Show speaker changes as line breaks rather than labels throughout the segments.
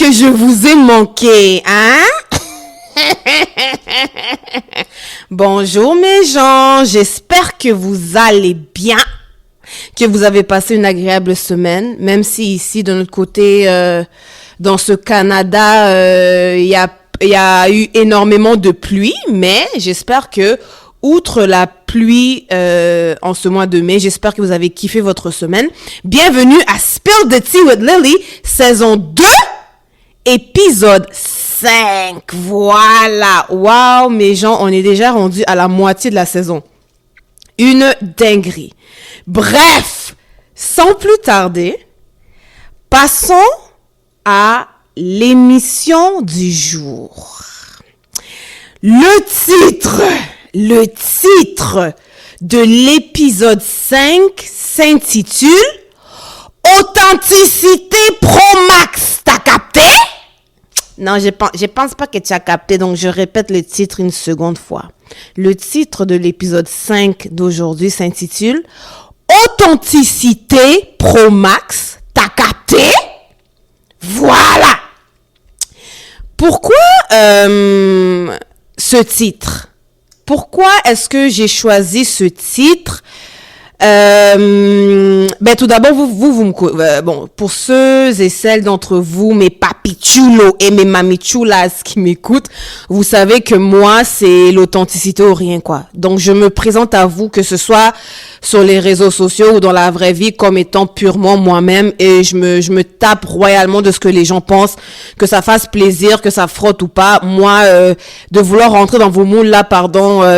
que je vous ai manqué, hein? Bonjour mes gens, j'espère que vous allez bien, que vous avez passé une agréable semaine, même si ici de notre côté, dans ce Canada, il y a eu énormément de pluie, mais j'espère que outre la pluie en ce mois de mai, j'espère que vous avez kiffé votre semaine. Bienvenue à Spill the Tea with Lily, saison 2, épisode 5. Voilà. Wow, mes gens, on est déjà rendu à la moitié de la saison. Une dinguerie. Bref, sans plus tarder, passons à l'émission du jour. Le titre de l'épisode 5 s'intitule Authenticité Pro Max. T'as capté? Non, je pense pas que tu as capté, donc je répète le titre une seconde fois. Le titre de l'épisode 5 d'aujourd'hui s'intitule Authenticité Pro Max. T'as capté? Voilà. Pourquoi ce titre? Pourquoi est-ce que j'ai choisi ce titre? Tout d'abord, bon, pour ceux et celles d'entre vous, mes papichulos et mes mamichulas qui m'écoutent, vous savez que moi, c'est l'authenticité ou rien, quoi. Donc, je me présente à vous, que ce soit sur les réseaux sociaux ou dans la vraie vie, comme étant purement moi-même, et je me tape royalement de ce que les gens pensent, que ça fasse plaisir, que ça frotte ou pas. Moi, de vouloir rentrer dans vos moules là,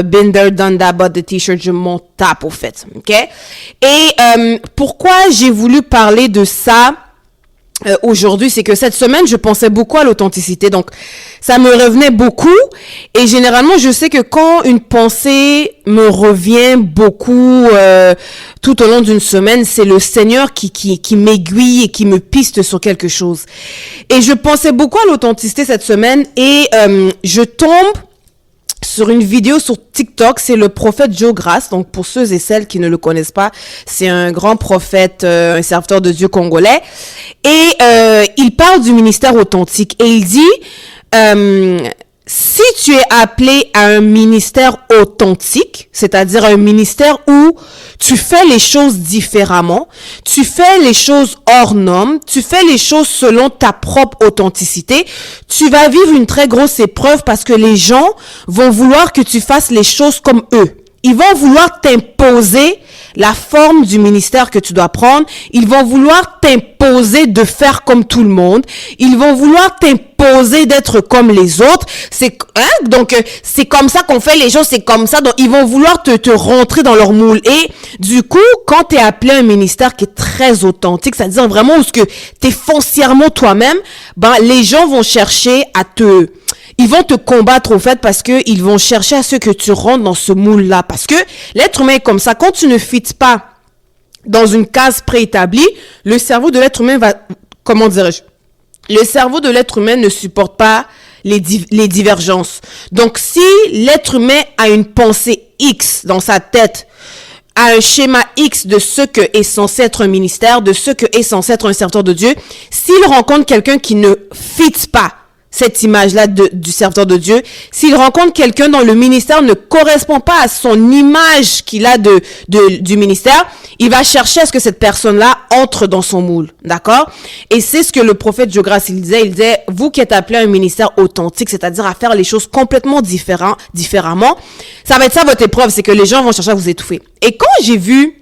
been there, done that, but the t-shirt, je m'en tape, au fait, ok? Et pourquoi j'ai voulu parler de ça aujourd'hui, c'est que cette semaine, je pensais beaucoup à l'authenticité, donc ça me revenait beaucoup, et généralement, je sais que quand une pensée me revient beaucoup tout au long d'une semaine, c'est le Seigneur qui m'aiguille et qui me piste sur quelque chose. Et je pensais beaucoup à l'authenticité cette semaine, et je tombe sur une vidéo sur TikTok, c'est le prophète Joe Grass. Donc, pour ceux et celles qui ne le connaissent pas, c'est un grand prophète, un serviteur de Dieu congolais. Et il parle du ministère authentique. Et il dit, si tu es appelé à un ministère authentique, c'est-à-dire un ministère où tu fais les choses différemment, tu fais les choses hors normes, tu fais les choses selon ta propre authenticité, tu vas vivre une très grosse épreuve parce que les gens vont vouloir que tu fasses les choses comme eux. Ils vont vouloir t'imposer la forme du ministère que tu dois prendre. Ils vont vouloir t'imposer de faire comme tout le monde. Ils vont vouloir t'imposer d'être comme les autres. Donc, c'est comme ça qu'on fait les choses, c'est comme ça. Donc, ils vont vouloir te rentrer dans leur moule. Et du coup, quand tu es appelé à un ministère qui est très authentique, c'est-à-dire vraiment où tu es foncièrement toi-même, les gens vont chercher ils vont te combattre au fait parce que ils vont chercher à ce que tu rentres dans ce moule-là. Parce que l'être humain est comme ça. Quand tu ne fites pas dans une case préétablie, le cerveau de l'être humain le cerveau de l'être humain ne supporte pas les divergences. Donc, si l'être humain a une pensée X dans sa tête, a un schéma X de ce que est censé être un ministère, de ce que est censé être un serviteur de Dieu, s'il rencontre quelqu'un qui ne fit pas cette image-là du serviteur de Dieu, s'il rencontre quelqu'un dont le ministère ne correspond pas à son image qu'il a du ministère, il va chercher à ce que cette personne-là entre dans son moule, d'accord? Et c'est ce que le prophète Joe Grass, il disait, vous qui êtes appelé à un ministère authentique, c'est-à-dire à faire les choses complètement différemment, ça va être ça votre épreuve, c'est que les gens vont chercher à vous étouffer. Et quand j'ai vu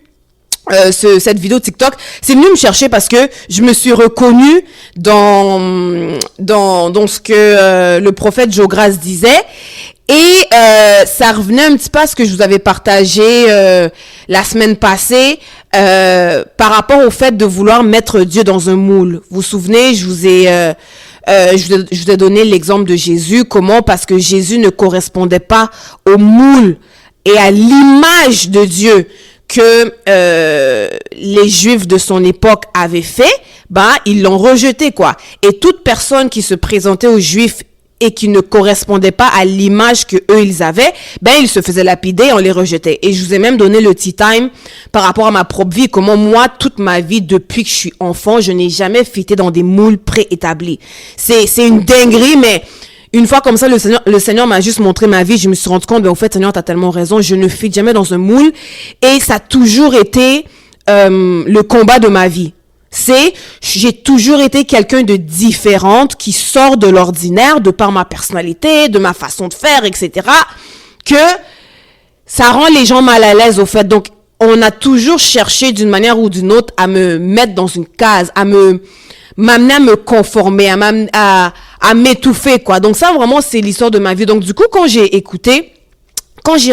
cette vidéo TikTok, c'est venu me chercher parce que je me suis reconnue dans ce que le prophète Joe Grass disait, et ça revenait un petit peu à ce que je vous avais partagé la semaine passée par rapport au fait de vouloir mettre Dieu dans un moule. Vous vous souvenez, je vous ai donné l'exemple de Jésus. Comment? Parce que Jésus ne correspondait pas au moule et à l'image de Dieu que les Juifs de son époque avaient fait, ils l'ont rejeté, quoi. Et toute personne qui se présentait aux Juifs et qui ne correspondaient pas à l'image que eux ils avaient, ben ils se faisaient lapider, on les rejetait. Et je vous ai même donné le tea time par rapport à ma propre vie, comment moi, toute ma vie, depuis que je suis enfant, je n'ai jamais fité dans des moules préétablis. C'est une dinguerie, mais une fois comme ça, le Seigneur m'a juste montré ma vie, je me suis rendu compte, ben au fait, Seigneur, t'as tellement raison, je ne fit jamais dans un moule, et ça a toujours été le combat de ma vie. J'ai toujours été quelqu'un de différente, qui sort de l'ordinaire, de par ma personnalité, de ma façon de faire, etc., que ça rend les gens mal à l'aise, au fait. Donc, on a toujours cherché d'une manière ou d'une autre à me mettre dans une case, m'amener à me conformer, à m'étouffer, quoi. Donc, ça, vraiment, c'est l'histoire de ma vie. Donc, du coup, quand j'ai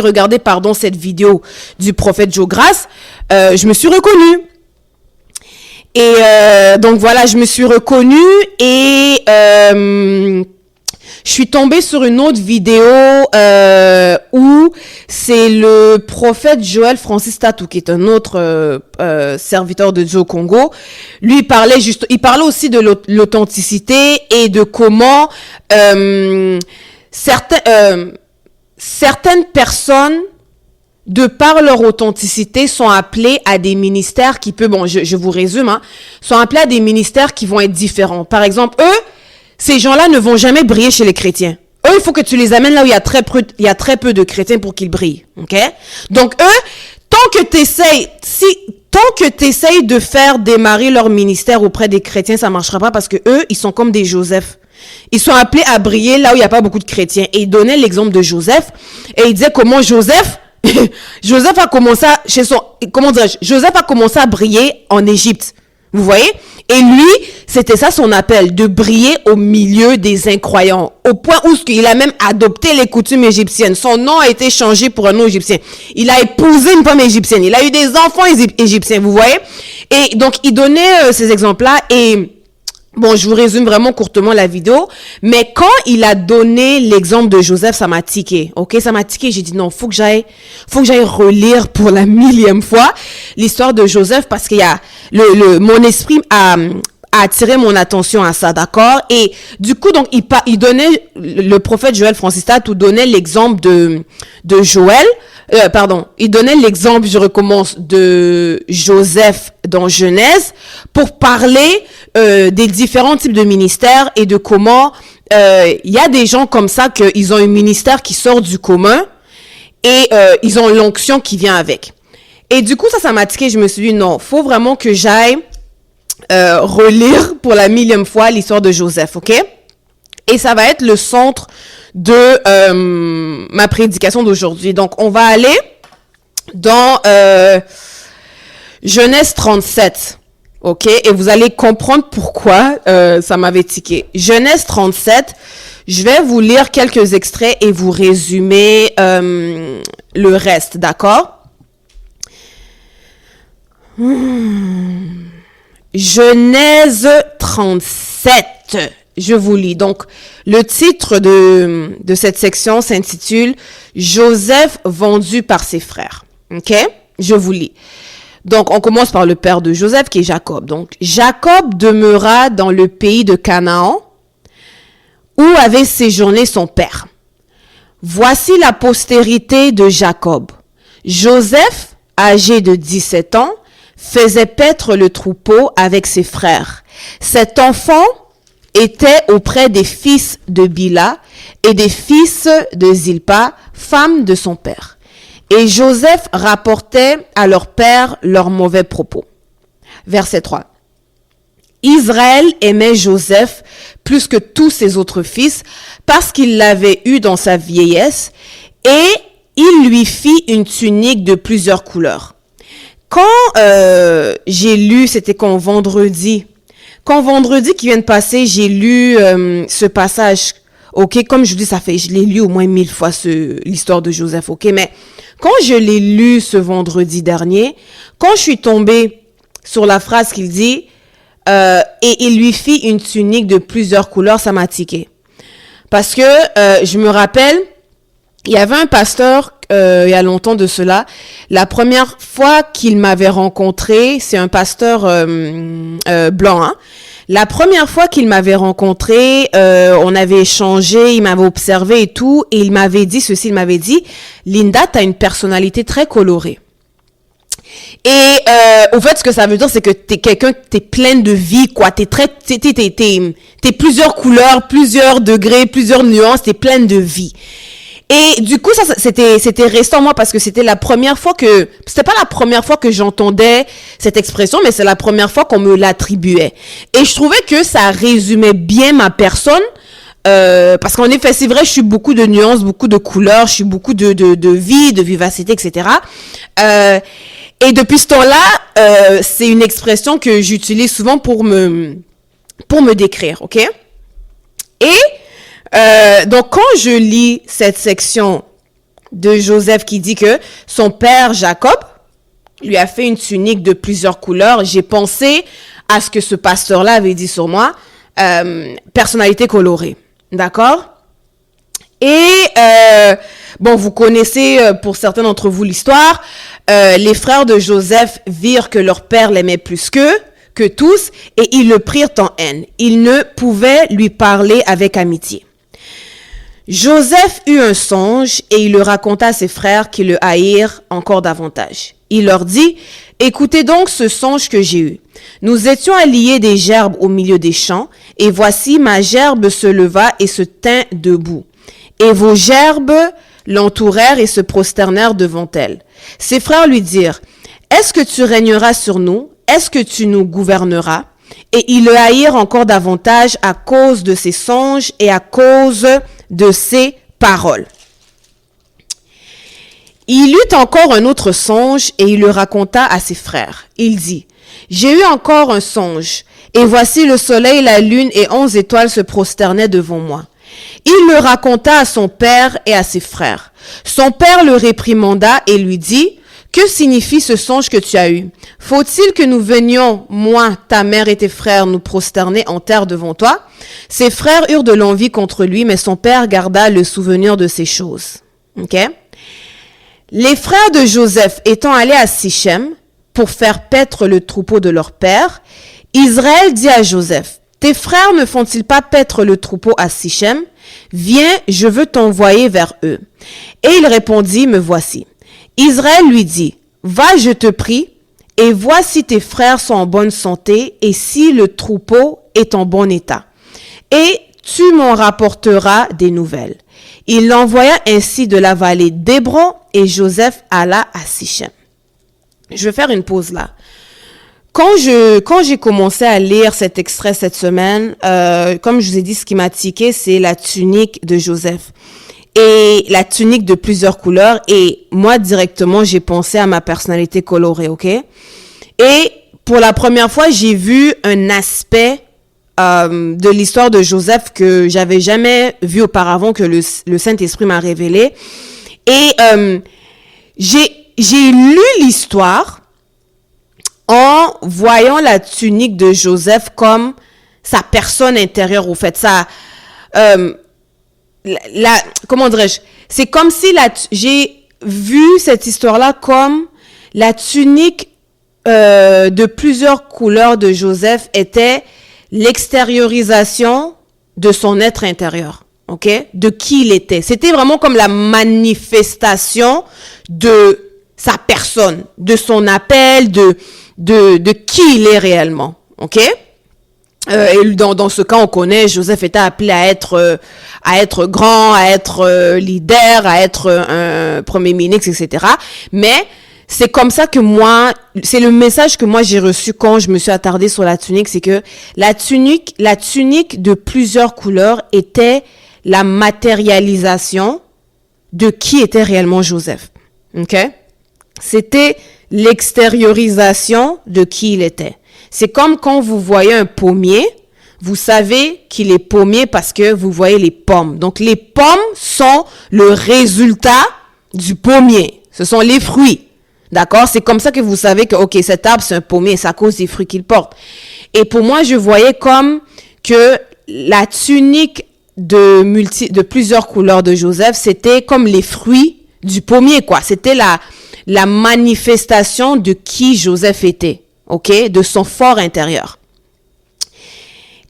regardé, cette vidéo du prophète Joe Grace, je me suis reconnue. Et donc voilà, je me suis reconnue et je suis tombée sur une autre vidéo où c'est le prophète Joël Francis Tatou, qui est un autre serviteur de Dieu au Congo. Lui, il parlait aussi de l'authenticité et de comment certaines personnes, de par leur authenticité, sont appelés à des ministères qui peuvent, je vous résume, sont appelés à des ministères qui vont être différents. Par exemple, eux, ces gens-là ne vont jamais briller chez les chrétiens. Eux, il faut que tu les amènes là où il y a très peu de chrétiens pour qu'ils brillent. OK? Donc, eux, tant que t'essayes de faire démarrer leur ministère auprès des chrétiens, ça marchera pas parce que eux, ils sont comme des Joseph. Ils sont appelés à briller là où il n'y a pas beaucoup de chrétiens. Et il donnait l'exemple de Joseph et il disait comment Joseph a commencé Joseph a commencé à briller en Égypte. Vous voyez? Et lui, c'était ça son appel, de briller au milieu des incroyants. Au point où il a même adopté les coutumes égyptiennes. Son nom a été changé pour un nom égyptien. Il a épousé une femme égyptienne. Il a eu des enfants égyptiens. Vous voyez? Et donc, il donnait ces exemples-là et bon, je vous résume vraiment courtement la vidéo, mais quand il a donné l'exemple de Joseph, ça m'a tiqué, ok? Ça m'a tiqué, j'ai dit non, faut que j'aille relire pour la 1000e fois l'histoire de Joseph parce qu'il y a mon esprit a attiré mon attention à ça, d'accord? Et du coup, donc, il donnait, le prophète Joël Francis Tatou donnait l'exemple de Joël, il donnait l'exemple, je recommence, de Joseph dans Genèse pour parler des différents types de ministères et de comment il y a des gens comme ça qu'ils ont un ministère qui sort du commun et ils ont l'onction qui vient avec. Et du coup, ça m'a tiqué, je me suis dit non, faut vraiment que j'aille relire pour la 1000e fois l'histoire de Joseph, ok? Et ça va être le centre de ma prédication d'aujourd'hui. Donc, on va aller dans Genèse 37, ok? Et vous allez comprendre pourquoi ça m'avait tiqué. Genèse 37, je vais vous lire quelques extraits et vous résumer le reste, d'accord? Genèse 37. Je vous lis. Donc, le titre de cette section s'intitule « Joseph vendu par ses frères ». OK? Je vous lis. Donc, on commence par le père de Joseph, qui est Jacob. Donc, Jacob demeura dans le pays de Canaan, où avait séjourné son père. Voici la postérité de Jacob. Joseph, âgé de 17 ans, faisait paître le troupeau avec ses frères. Cet enfant était auprès des fils de Bila et des fils de Zilpa, femme de son père. Et Joseph rapportait à leur père leurs mauvais propos. Verset 3. Israël aimait Joseph plus que tous ses autres fils parce qu'il l'avait eu dans sa vieillesse et il lui fit une tunique de plusieurs couleurs. Quand j'ai lu, c'était quand vendredi qui vient de passer, j'ai lu ce passage, ok, comme je vous dis, je l'ai lu au moins 1000 fois l'histoire de Joseph, ok, mais quand je l'ai lu ce vendredi dernier, quand je suis tombée sur la phrase qu'il dit, et il lui fit une tunique de plusieurs couleurs, ça m'a tiqué. Parce que je me rappelle, il y avait un pasteur, il y a longtemps de cela, la première fois qu'il m'avait rencontré, c'est un pasteur blanc, hein. La première fois qu'il m'avait rencontré, on avait échangé, il m'avait observé et tout, et il m'avait dit ceci, il m'avait dit, Linda, t'as une personnalité très colorée. Et au fait, ce que ça veut dire, c'est que t'es quelqu'un, t'es pleine de vie, quoi. T'es plusieurs couleurs, plusieurs degrés, plusieurs nuances, t'es pleine de vie. Et du coup, ça c'était restant moi parce que c'était pas la première fois que j'entendais cette expression, mais c'est la première fois qu'on me l'attribuait. Et je trouvais que ça résumait bien ma personne. Parce qu'en effet, c'est vrai, je suis beaucoup de nuances, beaucoup de couleurs, je suis beaucoup de vie, de vivacité, etc. Et depuis ce temps-là, c'est une expression que j'utilise souvent pour me décrire, ok? Et donc quand je lis cette section de Joseph qui dit que son père Jacob lui a fait une tunique de plusieurs couleurs, j'ai pensé à ce que ce pasteur-là avait dit sur moi, personnalité colorée, d'accord? Et bon, vous connaissez pour certains d'entre vous l'histoire. Les frères de Joseph virent que leur père l'aimait plus que tous, et ils le prirent en haine. Ils ne pouvaient lui parler avec amitié. Joseph eut un songe et il le raconta à ses frères qui le haïrent encore davantage. Il leur dit, « Écoutez donc ce songe que j'ai eu. Nous étions à lier des gerbes au milieu des champs, et voici ma gerbe se leva et se tint debout. Et vos gerbes l'entourèrent et se prosternèrent devant elle. Ses frères lui dirent, « Est-ce que tu régneras sur nous? Est-ce que tu nous gouverneras? » Et ils le haïrent encore davantage à cause de ses songes et à cause de ses paroles. Il eut encore un autre songe et il le raconta à ses frères. Il dit, « J'ai eu encore un songe, et voici le soleil, la lune et 11 étoiles se prosternaient devant moi. » Il le raconta à son père et à ses frères. Son père le réprimanda et lui dit, « Que signifie ce songe que tu as eu? Faut-il que nous venions, moi, ta mère et tes frères, nous prosterner en terre devant toi? » Ses frères eurent de l'envie contre lui, mais son père garda le souvenir de ces choses. Okay? Les frères de Joseph étant allés à Sichem pour faire paître le troupeau de leur père, Israël dit à Joseph, « Tes frères ne font-ils pas paître le troupeau à Sichem? Viens, je veux t'envoyer vers eux. » Et il répondit, « Me voici. » Israël lui dit, « Va, je te prie, et vois si tes frères sont en bonne santé et si le troupeau est en bon état. Et tu m'en rapporteras des nouvelles. » Il l'envoya ainsi de la vallée d'Hébron et Joseph alla à Sichem. Je vais faire une pause là. Quand j'ai commencé à lire cet extrait cette semaine, comme je vous ai dit, ce qui m'a tiqué, c'est la tunique de Joseph. Et la tunique de plusieurs couleurs. Et moi, directement, j'ai pensé à ma personnalité colorée, ok? Et pour la première fois, j'ai vu un aspect de l'histoire de Joseph que j'avais jamais vu auparavant, que le Saint-Esprit m'a révélé. Et j'ai lu l'histoire en voyant la tunique de Joseph comme sa personne intérieure, au fait. Comment dirais-je? C'est comme si j'ai vu cette histoire-là comme la tunique de plusieurs couleurs de Joseph était l'extériorisation de son être intérieur, ok? De qui il était. C'était vraiment comme la manifestation de sa personne, de son appel, de qui il est réellement, ok? Et dans ce cas, on connaît, Joseph était appelé à être grand, à être leader, à être un premier ministre, etc. Mais c'est comme ça que moi, c'est le message que moi j'ai reçu quand je me suis attardée sur la tunique, c'est que la tunique de plusieurs couleurs était la matérialisation de qui était réellement Joseph. Ok? C'était l'extériorisation de qui il était. C'est comme quand vous voyez un pommier, vous savez qu'il est pommier parce que vous voyez les pommes. Donc, les pommes sont le résultat du pommier. Ce sont les fruits. D'accord? C'est comme ça que vous savez que, ok, cet arbre, c'est un pommier, c'est à cause des fruits qu'il porte. Et pour moi, je voyais comme que la tunique de plusieurs couleurs de Joseph, c'était comme les fruits du pommier, quoi. C'était la manifestation de qui Joseph était. OK? De son fort intérieur.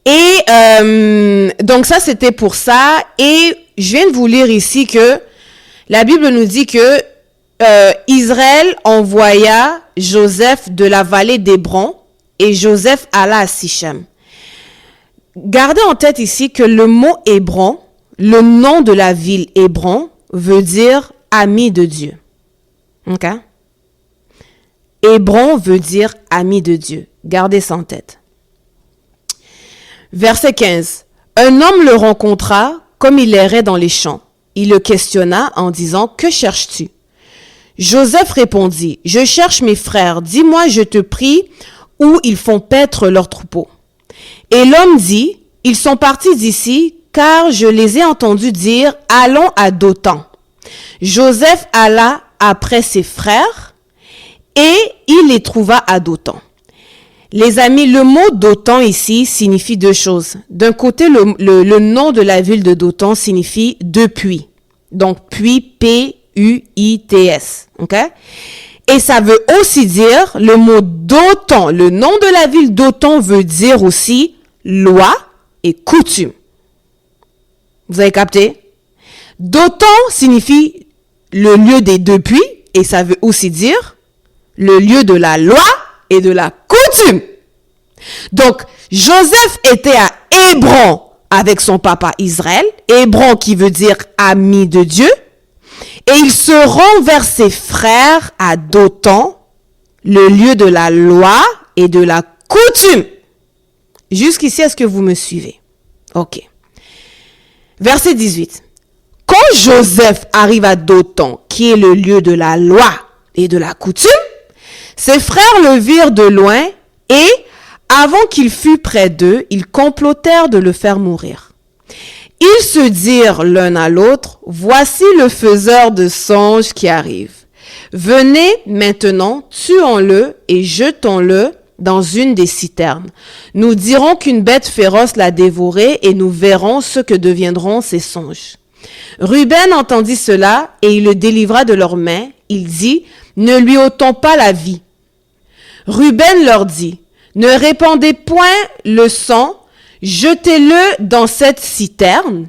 Et donc ça, c'était pour ça. Et je viens de vous lire ici que la Bible nous dit que Israël envoya Joseph de la vallée d'Hébron et Joseph alla à Sichem. Gardez en tête ici que le mot Hébron, le nom de la ville Hébron, veut dire ami de Dieu. OK? Hébron veut dire ami de Dieu. Gardez ça en tête. Verset 15. Un homme le rencontra comme il errait dans les champs. Il le questionna en disant, « Que cherches-tu » Joseph répondit, « Je cherche mes frères. Dis-moi, je te prie, où ils font paître leurs troupeaux. » Et l'homme dit, « Ils sont partis d'ici, car je les ai entendus dire, allons à Dothan. » Joseph alla après ses frères et il les trouva à Dothan. Les amis, le mot Dothan ici signifie deux choses. D'un côté, le nom de la ville de Dothan signifie deux puits. Donc, puits, P-U-I-T-S. OK? Et ça veut aussi dire, le mot Dothan, le nom de la ville Dothan veut dire aussi loi et coutume. Vous avez capté? Dothan signifie le lieu des deux puits et ça veut aussi dire le lieu de la loi et de la coutume. Donc, Joseph était à Hébron avec son papa Israël, Hébron qui veut dire ami de Dieu, et il se rend vers ses frères à Dothan, le lieu de la loi et de la coutume. Jusqu'ici, est-ce que vous me suivez? Ok. Verset 18. Quand Joseph arrive à Dothan, qui est le lieu de la loi et de la coutume, ses frères le virent de loin et, avant qu'il fût près d'eux, ils complotèrent de le faire mourir. Ils se dirent l'un à l'autre, « Voici le faiseur de songes qui arrive. Venez maintenant, tuons-le et jetons-le dans une des citernes. Nous dirons qu'une bête féroce l'a dévoré et nous verrons ce que deviendront ses songes. » Ruben entendit cela et il le délivra de leurs mains. Il dit, « Ne lui ôtons pas la vie. » Ruben leur dit, « Ne répandez point le sang, jetez-le dans cette citerne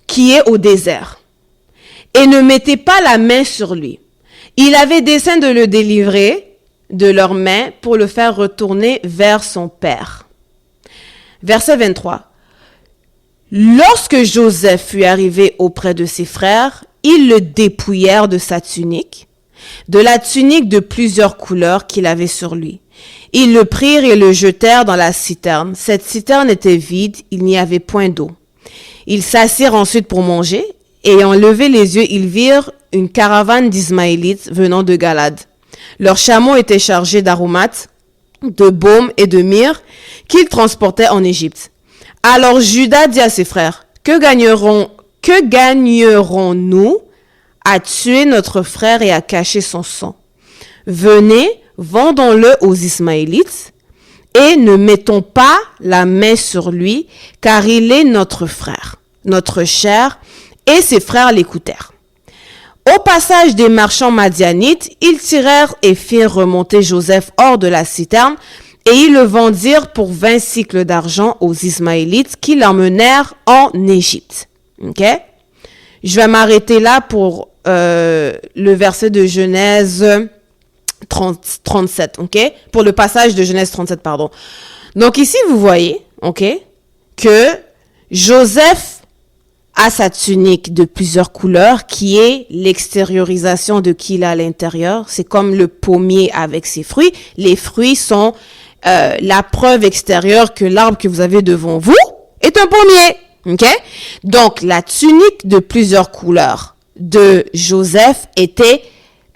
qui est au désert, et ne mettez pas la main sur lui. » Il avait dessein de le délivrer de leurs mains pour le faire retourner vers son père. Verset 23. Lorsque Joseph fut arrivé auprès de ses frères, ils le dépouillèrent de sa tunique, de la tunique de plusieurs couleurs qu'il avait sur lui. Ils le prirent et le jetèrent dans la citerne. Cette citerne était vide, il n'y avait point d'eau. Ils s'assirent ensuite pour manger. Ayant levé les yeux, ils virent une caravane d'Ismaélites venant de Galad. Leurs chameaux étaient chargés d'aromates, de baume et de myrrhe qu'ils transportaient en Égypte. Alors Judas dit à ses frères, « Que gagnerons-nous à tuer notre frère et à cacher son sang? Venez, vendons-le aux Ismaélites et ne mettons pas la main sur lui, car il est notre frère, notre chair. » Et ses frères l'écoutèrent. Au passage des marchands madianites, ils tirèrent et firent remonter Joseph hors de la citerne, et ils le vendirent pour 20 cycles d'argent aux Ismaélites qui l'emmenèrent en Égypte. Ok? Je vais m'arrêter là pour le verset de Genèse 37, ok? Pour le passage de Genèse 37, pardon. Donc ici, vous voyez, ok, que Joseph a sa tunique de plusieurs couleurs qui est l'extériorisation de qui il a à l'intérieur. C'est comme le pommier avec ses fruits. Les fruits sont la preuve extérieure que l'arbre que vous avez devant vous est un pommier. Ok? Donc, la tunique de plusieurs couleurs de Joseph était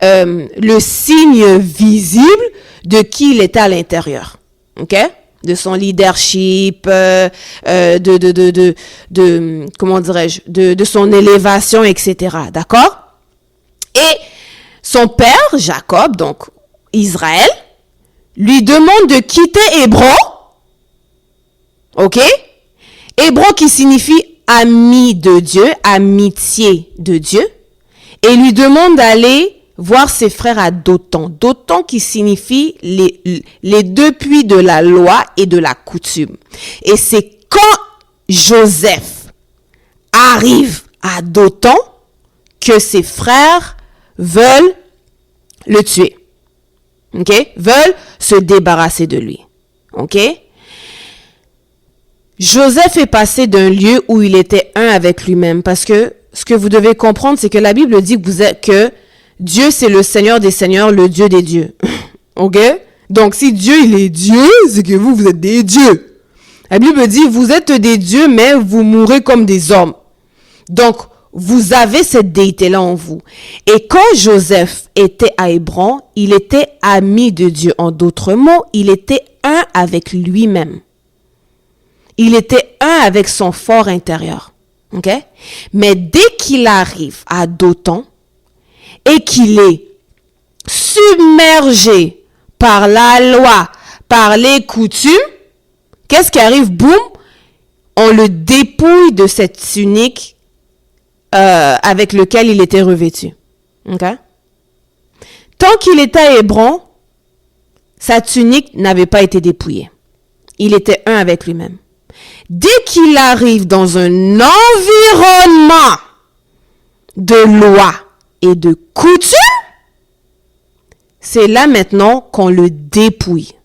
le signe visible de qui il était à l'intérieur. Ok? De son leadership, comment dirais-je, de son élévation, etc. D'accord? Et son père, Jacob, donc Israël, lui demande de quitter Hébron. Ok? Hébron qui signifie ami de Dieu, amitié de Dieu, et lui demande d'aller voir ses frères à Dothan. Dothan qui signifie les deux puits de la loi et de la coutume. Et c'est quand Joseph arrive à Dothan que ses frères veulent le tuer. OK? Veulent se débarrasser de lui. OK? Joseph est passé d'un lieu où il était un avec lui-même, parce que ce que vous devez comprendre, c'est que la Bible dit que Dieu, c'est le Seigneur des Seigneurs, le Dieu des dieux. OK? Donc, si Dieu, il est Dieu, c'est que vous êtes des dieux. La Bible dit, vous êtes des dieux, mais vous mourrez comme des hommes. Donc, vous avez cette déité-là en vous. Et quand Joseph était à Hébron, il était ami de Dieu. En d'autres mots, il était un avec lui-même. Il était un avec son fort intérieur. OK? Mais dès qu'il arrive à Dothan et qu'il est submergé par la loi, par les coutumes, qu'est-ce qui arrive? Boum! On le dépouille de cette tunique avec lequel il était revêtu. OK? Tant qu'il était à Hébron, sa tunique n'avait pas été dépouillée. Il était un avec lui-même. Dès qu'il arrive dans un environnement de loi et de coutume, c'est là maintenant qu'on le dépouille.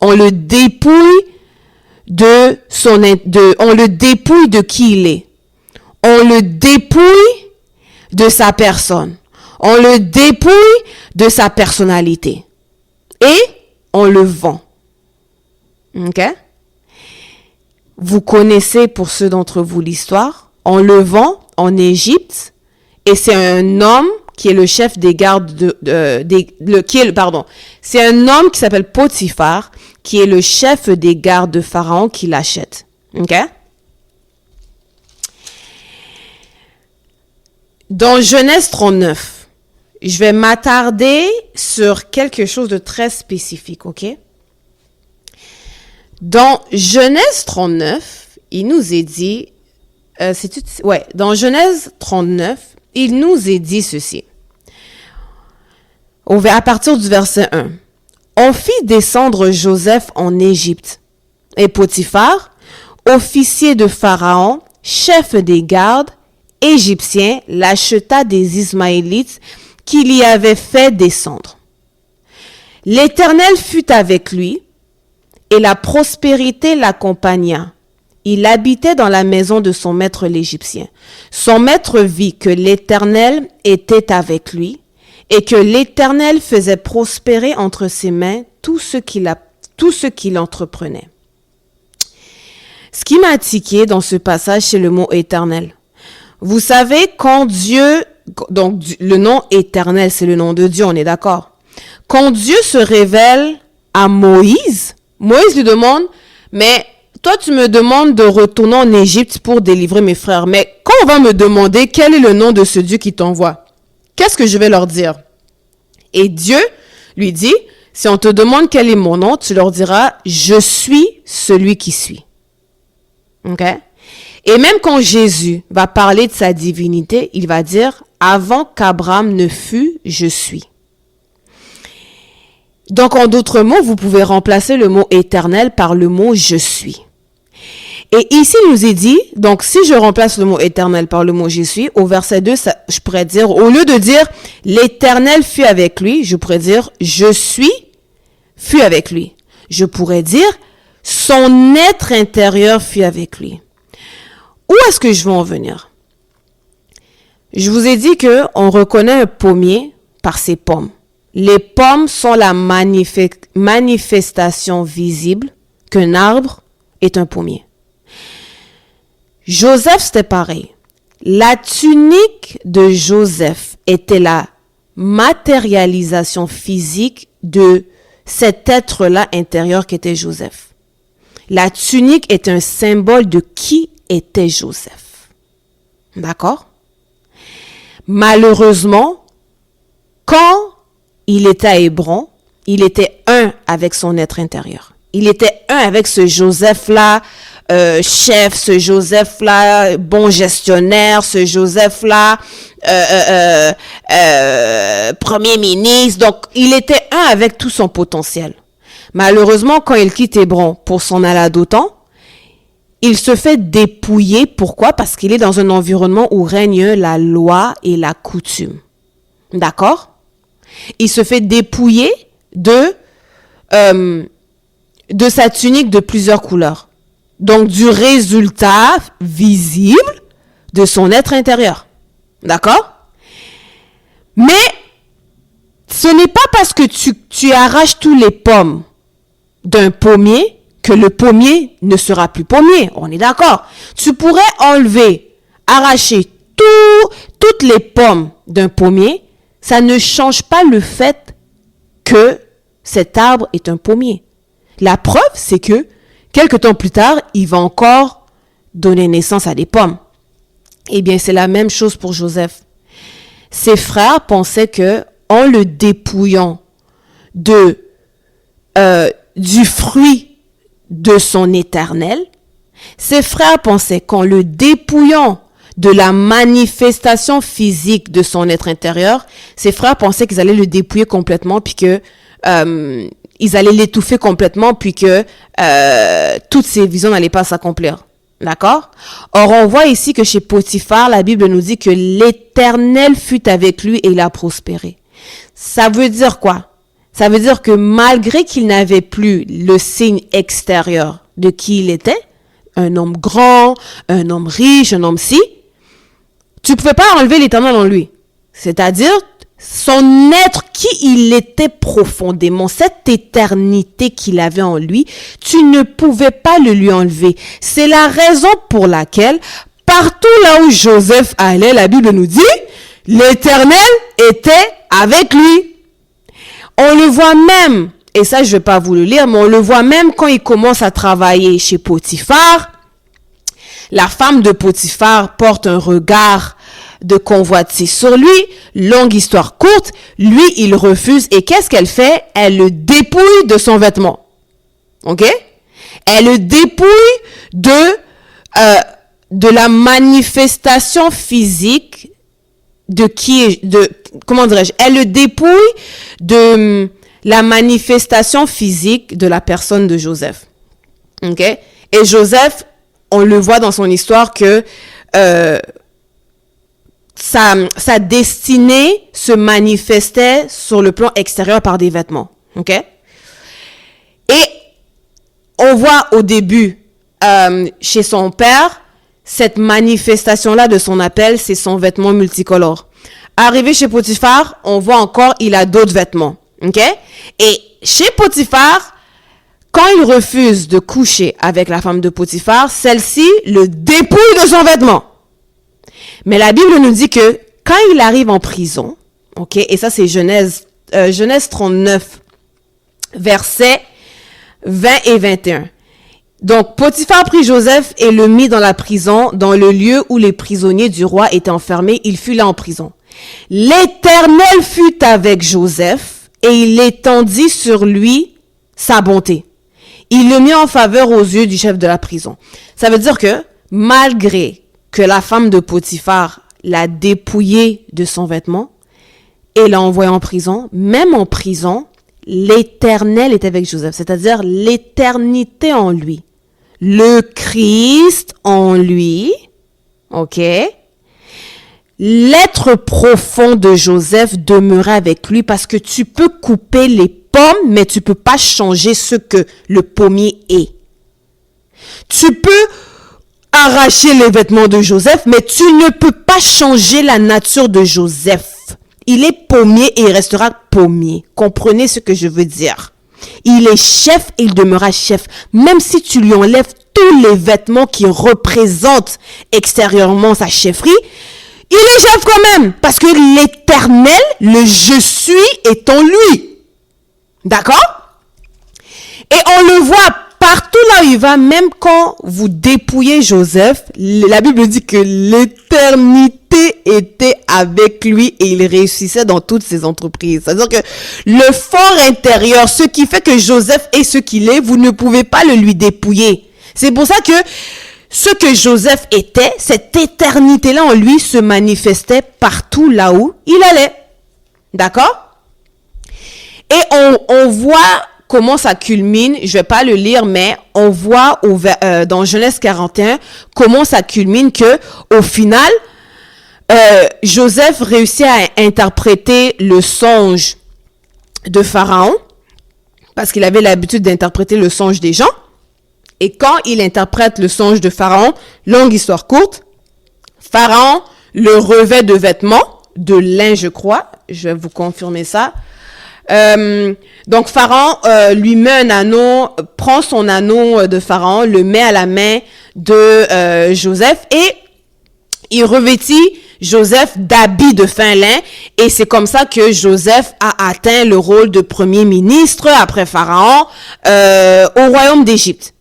On le dépouille on le dépouille de qui il est. On le dépouille de sa personne. On le dépouille de sa personnalité. Et on le vend. OK? Vous connaissez, pour ceux d'entre vous, l'histoire. On le vend en Égypte et c'est un homme qui est le chef des gardes c'est un homme qui s'appelle Potiphar, qui est le chef des gardes de Pharaon qui l'achète. OK? Dans Genèse 39, je vais m'attarder sur quelque chose de très spécifique, OK? Dans Genèse 39, il nous est dit, dans Genèse 39, il nous est dit ceci. À partir du verset 1. On fit descendre Joseph en Égypte. Et Potiphar, officier de Pharaon, chef des gardes, égyptien, l'acheta des Ismaélites qu'il y avait fait descendre. L'Éternel fut avec lui, et la prospérité l'accompagna. Il habitait dans la maison de son maître l'Égyptien. Son maître vit que l'Éternel était avec lui et que l'Éternel faisait prospérer entre ses mains tout ce qu'il entreprenait. Ce qui m'a tiqué dans ce passage, c'est le mot éternel. Vous savez, quand Dieu, donc le nom éternel, c'est le nom de Dieu, on est d'accord. Quand Dieu se révèle à Moïse lui demande, mais toi tu me demandes de retourner en Égypte pour délivrer mes frères, mais quand on va me demander quel est le nom de ce Dieu qui t'envoie, qu'est-ce que je vais leur dire? Et Dieu lui dit, si on te demande quel est mon nom, tu leur diras, je suis celui qui suis. OK? Et même quand Jésus va parler de sa divinité, il va dire, avant qu'Abraham ne fût, je suis. Donc, en d'autres mots, vous pouvez remplacer le mot éternel par le mot je suis. Et ici, il nous est dit, donc si je remplace le mot éternel par le mot je suis, au verset 2, je pourrais dire, au lieu de dire l'éternel fut avec lui, je pourrais dire je suis fut avec lui. Je pourrais dire son être intérieur fut avec lui. Où est-ce que je veux en venir? Je vous ai dit que on reconnaît un pommier par ses pommes. Les pommes sont la manifestation visible qu'un arbre est un pommier. Joseph, c'était pareil. La tunique de Joseph était la matérialisation physique de cet être-là intérieur qu'était Joseph. La tunique est un symbole de qui était Joseph. D'accord? Malheureusement, quand il était à Hébron, il était un avec son être intérieur. Il était un avec ce Joseph-là, chef, ce Joseph-là, bon gestionnaire, ce Joseph-là, premier ministre. Donc, il était un avec tout son potentiel. Malheureusement, quand il quitte Hébron pour s'en aller à Dothan, il se fait dépouiller. Pourquoi? Parce qu'il est dans un environnement où règne la loi et la coutume. D'accord? Il se fait dépouiller de sa tunique de plusieurs couleurs. Donc, du résultat visible de son être intérieur. D'accord? Mais, ce n'est pas parce que tu arraches tous les pommes d'un pommier que le pommier ne sera plus pommier. On est d'accord? Tu pourrais arracher toutes les pommes d'un pommier. Ça ne change pas le fait que cet arbre est un pommier. La preuve, c'est que quelque temps plus tard, il va encore donner naissance à des pommes. Eh bien, c'est la même chose pour Joseph. Ses frères pensaient que, en le dépouillant du fruit de son éternel, ses frères pensaient qu'en le dépouillant de la manifestation physique de son être intérieur, ses frères pensaient qu'ils allaient le dépouiller complètement, puis que ils allaient l'étouffer complètement, puis que toutes ses visions n'allaient pas s'accomplir. D'accord? Or, on voit ici que chez Potiphar, la Bible nous dit que l'Éternel fut avec lui et il a prospéré. Ça veut dire quoi? Ça veut dire que malgré qu'il n'avait plus le signe extérieur de qui il était, un homme grand, un homme riche, un homme tu pouvais pas enlever l'Éternel en lui. C'est-à-dire, son être, qui il était profondément, cette éternité qu'il avait en lui, tu ne pouvais pas le lui enlever. C'est la raison pour laquelle, partout là où Joseph allait, la Bible nous dit, l'Éternel était avec lui. On le voit même, et ça je vais pas vous le lire, mais on le voit même quand il commence à travailler chez Potiphar. La femme de Potiphar porte un regard de convoitise sur lui. Longue histoire courte, lui il refuse, et qu'est-ce qu'elle fait? Elle le dépouille de son vêtement. Ok? Elle le dépouille de la manifestation physique elle le dépouille de la manifestation physique de la personne de Joseph. Ok? Et Joseph, on le voit dans son histoire que sa destinée se manifestait sur le plan extérieur par des vêtements. Ok? Et on voit au début, chez son père, cette manifestation-là de son appel, c'est son vêtement multicolore. Arrivé chez Potiphar, on voit encore, il a d'autres vêtements. Ok? Et chez Potiphar, quand il refuse de coucher avec la femme de Potiphar, celle-ci le dépouille de son vêtement. Mais la Bible nous dit que quand il arrive en prison, ok, et ça c'est Genèse 39, versets 20 et 21. Donc, Potiphar prit Joseph et le mit dans la prison, dans le lieu où les prisonniers du roi étaient enfermés. Il fut là en prison. L'Éternel fut avec Joseph et il étendit sur lui sa bonté. Il le mit en faveur aux yeux du chef de la prison. Ça veut dire que, malgré que la femme de Potiphar l'a dépouillé de son vêtement et l'a envoyé en prison, même en prison, l'Éternel est avec Joseph, c'est-à-dire l'éternité en lui. Le Christ en lui, ok? L'être profond de Joseph demeurait avec lui parce que tu peux couper les pommes, mais tu peux pas changer ce que le pommier est. Tu peux arracher les vêtements de Joseph, mais tu ne peux pas changer la nature de Joseph. Il est pommier et il restera pommier. Comprenez ce que je veux dire. Il est chef et il demeurera chef. Même si tu lui enlèves tous les vêtements qui représentent extérieurement sa chefferie, il est chef quand même. Parce que l'Éternel, le je suis, est en lui. D'accord? Et on le voit partout là où il va, même quand vous dépouillez Joseph, la Bible dit que l'éternité était avec lui et il réussissait dans toutes ses entreprises. C'est-à-dire que le fort intérieur, ce qui fait que Joseph est ce qu'il est, vous ne pouvez pas le lui dépouiller. C'est pour ça que ce que Joseph était, cette éternité-là en lui se manifestait partout là où il allait. D'accord? Et on voit comment ça culmine. Je vais pas le lire, mais on voit dans Genèse 41 comment ça culmine que au final, Joseph réussit à interpréter le songe de Pharaon parce qu'il avait l'habitude d'interpréter le songe des gens. Et quand il interprète le songe de Pharaon, longue histoire courte, Pharaon le revêt de vêtements, de lin, je crois. Je vais vous confirmer ça. Donc Pharaon lui met un anneau, prend son anneau de Pharaon, le met à la main de Joseph et il revêtit Joseph d'habits de fin lin et c'est comme ça que Joseph a atteint le rôle de premier ministre après Pharaon au royaume d'Égypte.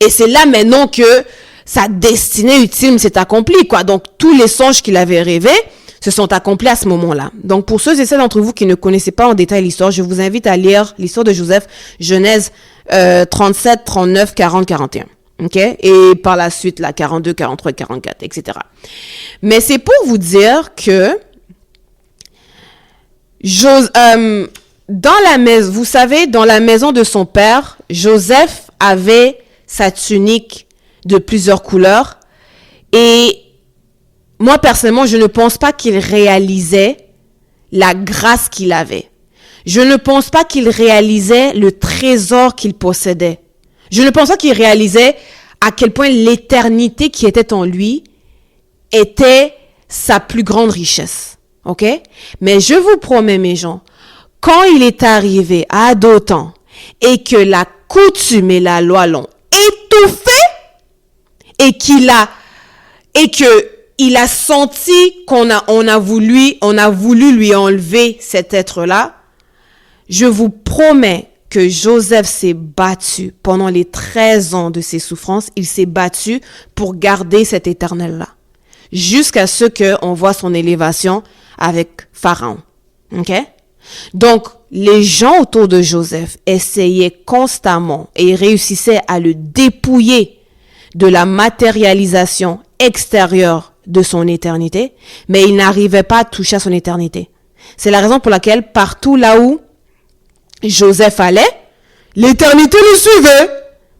Et c'est là maintenant que sa destinée ultime s'est accomplie, quoi. Donc tous les songes qu'il avait rêvés se sont accomplis à ce moment-là. Donc pour ceux et celles d'entre vous qui ne connaissaient pas en détail l'histoire, je vous invite à lire l'histoire de Joseph, Genèse 37, 39, 40, 41. OK? Et par la suite, là, 42, 43, 44, etc. Mais c'est pour vous dire que dans la maison, vous savez, dans la maison de son père, Joseph avait sa tunique de plusieurs couleurs et moi, personnellement, je ne pense pas qu'il réalisait la grâce qu'il avait. Je ne pense pas qu'il réalisait le trésor qu'il possédait. Je ne pense pas qu'il réalisait à quel point l'éternité qui était en lui était sa plus grande richesse. OK? Mais je vous promets, mes gens, quand il est arrivé à Dothan et que la coutume et la loi l'ont étouffé et qu'il a senti qu'on a voulu lui enlever cet être-là, je vous promets que Joseph s'est battu pendant les 13 ans de ses souffrances. Il s'est battu pour garder cet éternel-là. Jusqu'à ce qu'on voit son élévation avec Pharaon. OK? Donc, les gens autour de Joseph essayaient constamment et réussissaient à le dépouiller de la matérialisation extérieure de son éternité, mais il n'arrivait pas à toucher à son éternité. C'est la raison pour laquelle partout là où Joseph allait, l'éternité le suivait.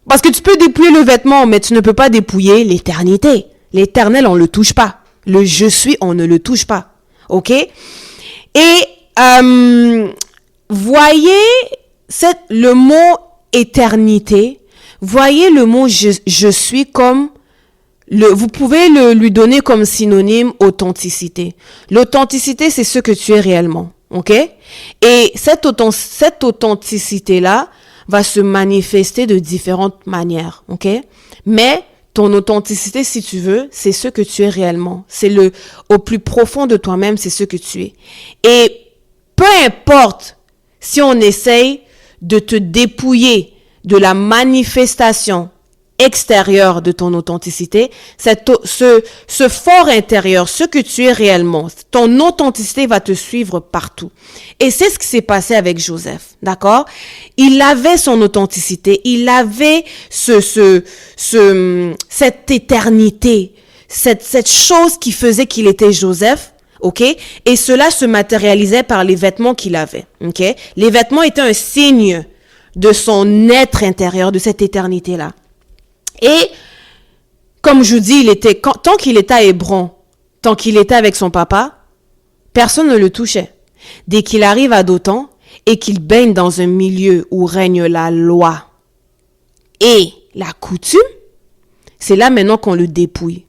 Parce que tu peux dépouiller le vêtement, mais tu ne peux pas dépouiller l'éternité. L'éternel, on ne le touche pas. Le je suis, on ne le touche pas. OK? Et voyez le mot éternité, voyez le mot je suis comme vous pouvez lui donner comme synonyme authenticité. L'authenticité, c'est ce que tu es réellement. OK? Et cette authenticité-là va se manifester de différentes manières. OK? Mais ton authenticité, si tu veux, c'est ce que tu es réellement. C'est au plus profond de toi-même, c'est ce que tu es. Et peu importe si on essaye de te dépouiller de la manifestation extérieure de ton authenticité, ce fort intérieur, ce que tu es réellement, ton authenticité va te suivre partout. Et c'est ce qui s'est passé avec Joseph, d'accord? Il avait son authenticité, il avait cette éternité, cette chose qui faisait qu'il était Joseph, ok? Et cela se matérialisait par les vêtements qu'il avait, ok? Les vêtements étaient un signe de son être intérieur, de cette éternité-là. Et comme je vous dis, tant qu'il était à Hébron, tant qu'il était avec son papa, personne ne le touchait. Dès qu'il arrive à Dothan et qu'il baigne dans un milieu où règne la loi et la coutume, c'est là maintenant qu'on le dépouille.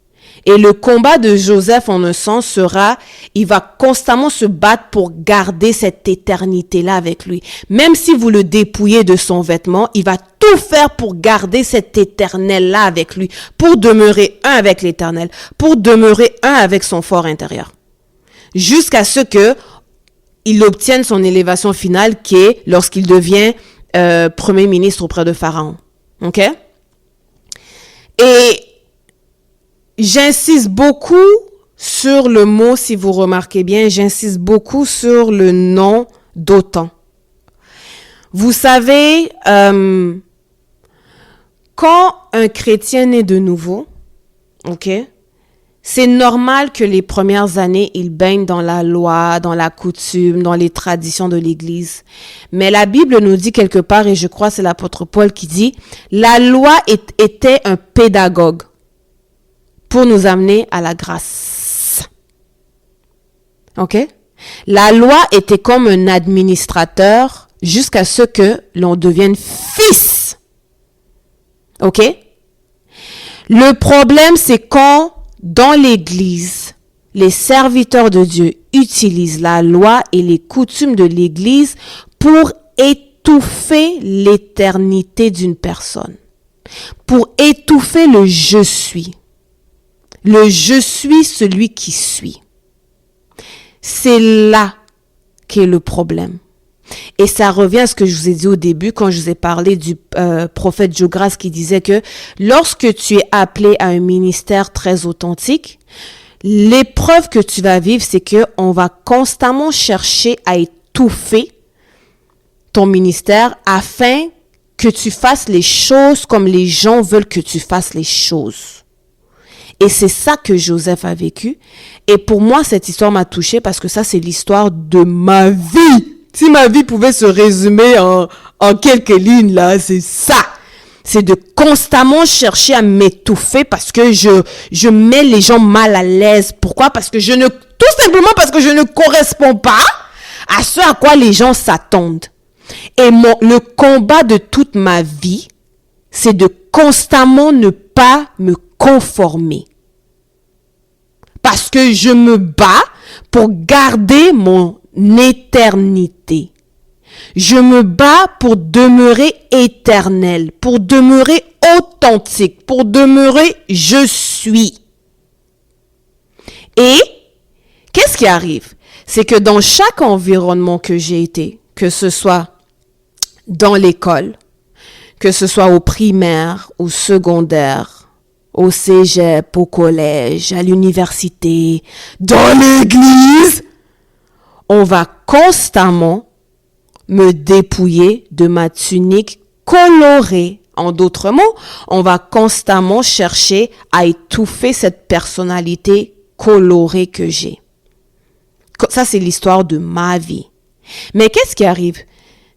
Et le combat de Joseph, en un sens, sera, il va constamment se battre pour garder cette éternité-là avec lui. Même si vous le dépouillez de son vêtement, il va tout faire pour garder cet éternel-là avec lui, pour demeurer un avec l'éternel, pour demeurer un avec son fort intérieur. Jusqu'à ce que il obtienne son élévation finale, qui est lorsqu'il devient premier ministre auprès de Pharaon. OK? Et j'insiste beaucoup sur le mot, si vous remarquez bien, j'insiste beaucoup sur le nom Dothan. Vous savez, quand un chrétien né de nouveau, ok, c'est normal que les premières années, il baigne dans la loi, dans la coutume, dans les traditions de l'Église. Mais la Bible nous dit quelque part, et je crois que c'est l'apôtre Paul qui dit, la loi était un pédagogue pour nous amener à la grâce. Ok? La loi était comme un administrateur jusqu'à ce que l'on devienne fils. Ok? Le problème, c'est quand dans l'Église, les serviteurs de Dieu utilisent la loi et les coutumes de l'Église pour étouffer l'éternité d'une personne, pour étouffer le « je suis ». Le « je suis celui qui suit ». C'est là qu'est le problème. Et ça revient à ce que je vous ai dit au début quand je vous ai parlé du prophète Jogras qui disait que lorsque tu es appelé à un ministère très authentique, l'épreuve que tu vas vivre, c'est que on va constamment chercher à étouffer ton ministère afin que tu fasses les choses comme les gens veulent que tu fasses les choses. Et c'est ça que Joseph a vécu. Et pour moi, cette histoire m'a touchée parce que ça, c'est l'histoire de ma vie. Si ma vie pouvait se résumer en quelques lignes, là, c'est ça. C'est de constamment chercher à m'étouffer parce que je mets les gens mal à l'aise. Pourquoi? Tout simplement parce que je ne corresponds pas à ce à quoi les gens s'attendent. Et le combat de toute ma vie, c'est de constamment ne pas me conformer. Parce que je me bats pour garder mon éternité. Je me bats pour demeurer éternel, pour demeurer authentique, pour demeurer je suis. Et qu'est-ce qui arrive? C'est que dans chaque environnement que j'ai été, que ce soit dans l'école, que ce soit au primaire, au secondaire, au cégep, au collège, à l'université, dans l'église, on va constamment me dépouiller de ma tunique colorée. En d'autres mots, on va constamment chercher à étouffer cette personnalité colorée que j'ai. Ça, c'est l'histoire de ma vie. Mais qu'est-ce qui arrive?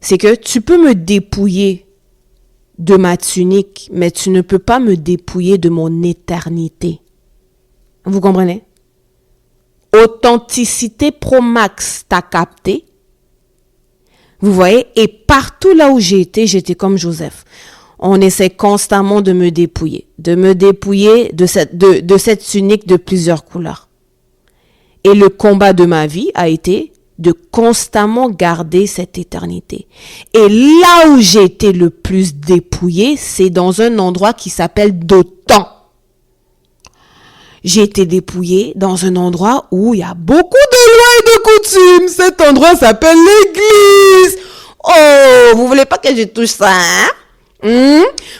C'est que tu peux me dépouiller de ma tunique, mais tu ne peux pas me dépouiller de mon éternité. Vous comprenez? Authenticité pro max, t'as capté? Vous voyez? Et partout là où j'étais comme Joseph. On essaie constamment de me dépouiller de cette tunique de plusieurs couleurs. Et le combat de ma vie a été de constamment garder cette éternité. Et là où j'ai été le plus dépouillé, c'est dans un endroit qui s'appelle Dothan. J'ai été dépouillé dans un endroit où il y a beaucoup de lois et de coutumes. Cet endroit s'appelle l'église. Oh, vous voulez pas que je touche ça, hein?